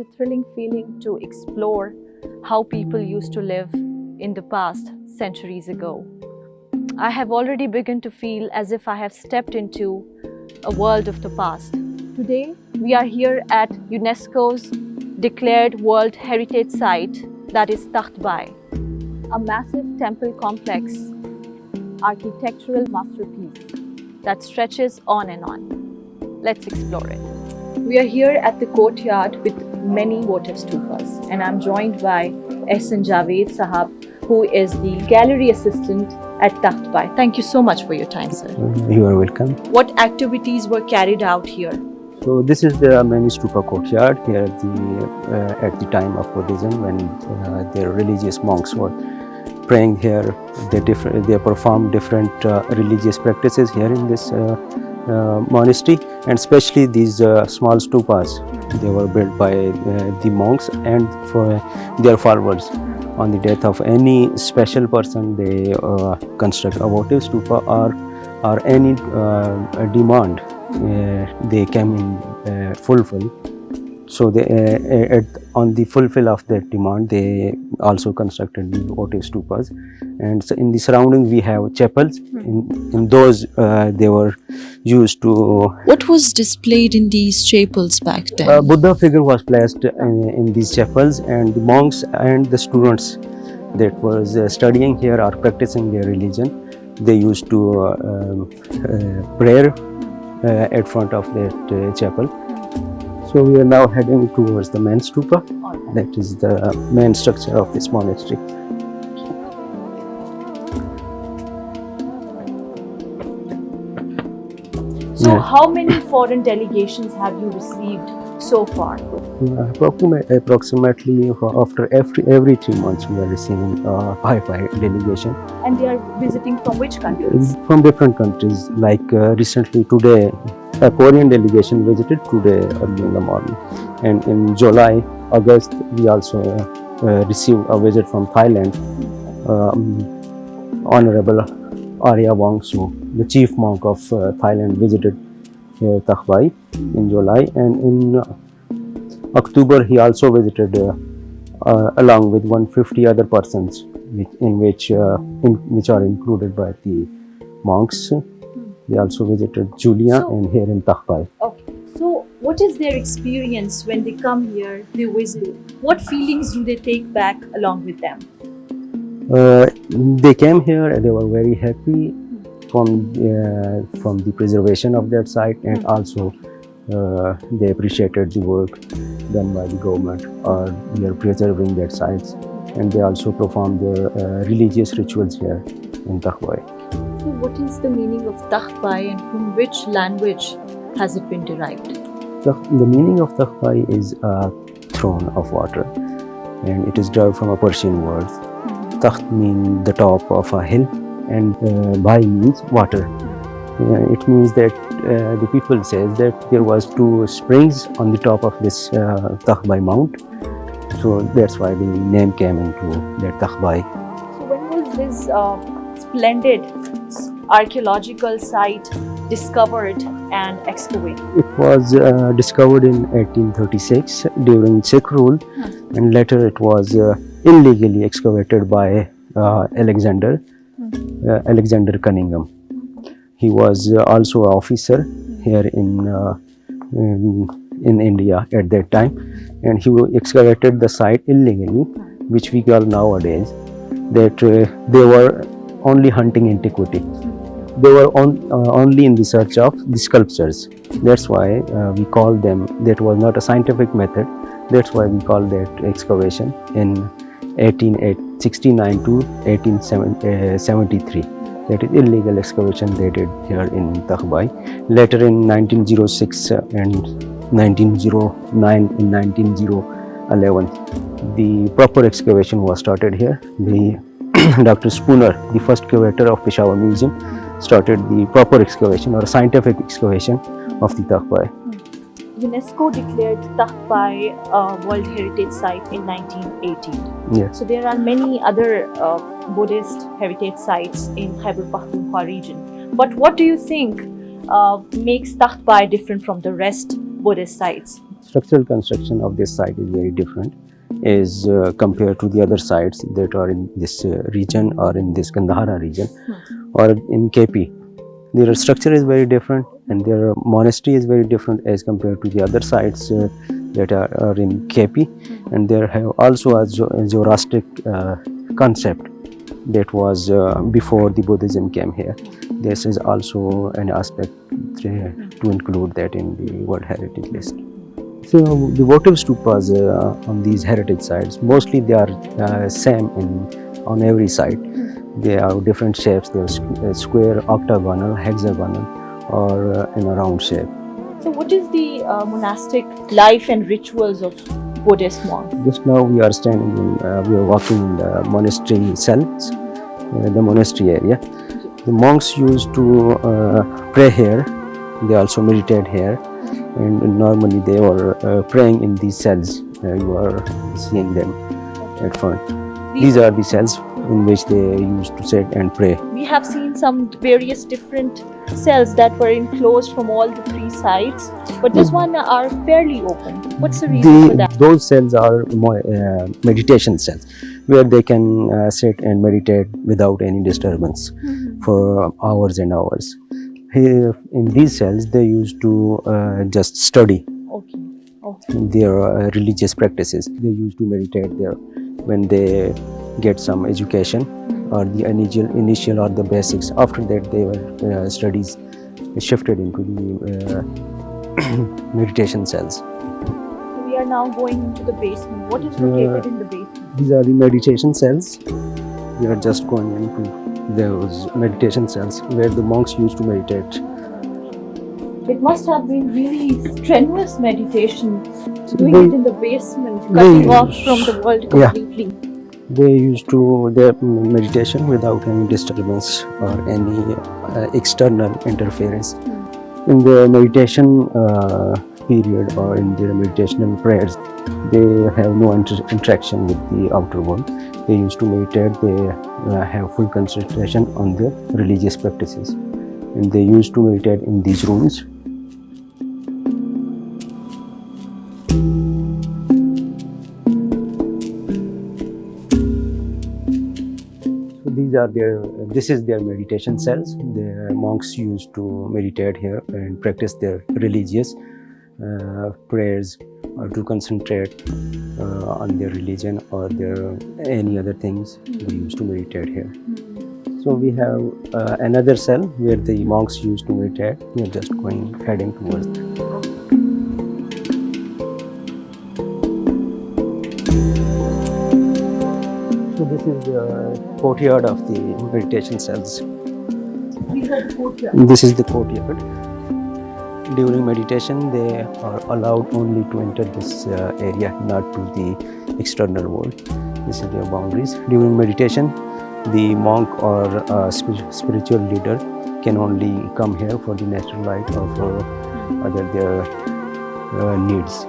a thrilling feeling to explore how people used to live in the past centuries ago. I have already begun to feel as if I have stepped into a world of the past. Today, we are here at UNESCO's declared World Heritage Site, that is Takht-I-Bahi, a massive temple complex, architectural masterpiece that stretches on and on. Let's explore it. We are here at the courtyard with many votive stupas, and I'm joined by S01 Sahab, who is the gallery assistant at Takht-I-Bahi. Thank you so much for your time, sir. You are welcome. What activities were carried out here? So this is the main stupa courtyard here at the time of Buddhism, when their religious monks were praying here. They performed different religious practices here in this monastery, and especially these small stupas. They were built by the monks and for their followers. On the death of any special person, they construct a votive stupa or any demand they came in fulfill. So they, on the fulfill of that demand, they also constructed the votive stupas. And so in the surrounding we have chapels. In those they were used to. What was displayed in these chapels back then? Buddha figure was placed in these chapels, and the monks and the students that was studying here or practicing their religion, they used to pray at front of that chapel. So we are now heading towards the main stupa. That is the main structure of this monastery. So how many foreign delegations have you received so far? Approximately after every 3 months we are receiving a high-fi delegation. And they are visiting from which countries? From different countries. Like recently today, a Korean delegation visited today early in the morning. And in July, August, we also received a visit from Thailand. Honorable Arya Wangsu, the chief monk of Thailand, visited Takht-I-Bahi in July, and in October he also visited along with 150 other persons, which are included by the monks. They also visited Julia and here in Takht-I-Bahi. Okay. So what is their experience when they come here, they visit? What feelings do they take back along with them? They came here and they were very happy from the preservation of that site, and also they appreciated the work done by the government, or they are preserving that sites, and they also perform their religious rituals here in Takht-I-Bahi. So what is the meaning of Takht-I-Bahi, and from which language has it been derived? The meaning of Takht-I-Bahi is a throne of water, and it is derived from a Persian word. Takht means the top of a hill, and Bahi means water. It means that the people says that there was 2 springs on the top of this Takht-I-Bahi mount. So that's why the name came into that Takht-I-Bahi. So when was this splendid archaeological site discovered and excavated? It was discovered in 1836 during Sikh rule, and later it was illegally excavated by Alexander Cunningham. He was also an officer here in India at that time, and he excavated the site illegally, which we call nowadays that they were only hunting antiquity. They were only in the search of the sculptures. That's why we call them, that was not a scientific method. That's why we call that excavation in 1869 to 1873. That is illegal excavation they did here in Takht-I-Bahi. Later in 1906 and 1909 and 1911, the proper excavation was started here. Dr. Spooner, the first curator of Peshawar Museum, started the proper excavation or scientific excavation of the Takht-I-Bahi. UNESCO declared Takht-I-Bahi a World Heritage Site in 1980. Yeah. So there are many other Buddhist heritage sites in Khyber Pakhtunkhwa region. But what do you think makes Takht-I-Bahi different from the rest Buddhist sites? Structural construction of this site is very different as compared to the other sites that are in this region or in this Kandahara region or in KP. Their structure is very different and their monastery is very different as compared to the other sites that are in KP. And there have also a Zoroastric concept that was before the Buddhism came here. This is also an aspect to include that in the World Heritage List. So the votive stupas on these heritage sites, mostly they are same on every site. They are different shapes. They are square, octagonal, hexagonal, or in a round shape. So what is the monastic life and rituals of Buddhist monks? Just now we are standing in, we are walking in the monastery cells, the monastery area. The monks used to pray here. They also meditate here, and normally they were praying in these cells. You are seeing them at front. These are the cells in which they used to sit and pray. We have seen some various different cells that were enclosed from all the three sides, but this one are fairly open. What's the reason for that? Those cells are more, meditation cells, where they can sit and meditate without any disturbance for hours and hours. Here in these cells, they used to just study their religious practices. They used to meditate there when they get some education or the initial or the basics. After that, their studies shifted into the meditation cells. So we are now going into the basement. What is located in the basement? These are the meditation cells. We are just going into those meditation cells where the monks used to meditate. It must have been really strenuous meditation, doing it in the basement, cutting off from the world completely. Yeah. They used to their meditation without any disturbance or any external interference. In the meditation period or in their meditational prayers, they have no interaction with the outer world. They used to meditate, they have full concentration on their religious practices. And they used to meditate in these rooms. This is their meditation cells. The monks used to meditate here and practice their religious prayers or to concentrate on their religion or their any other things. They used to meditate here. So we have another cell where the monks used to meditate. We are just heading towards that. So this is the courtyard of the meditation cells. This is the courtyard. During meditation, they are allowed only to enter this area, not to the external world. This is their boundaries. During meditation, the monk or spiritual leader can only come here for the natural light or for other their needs.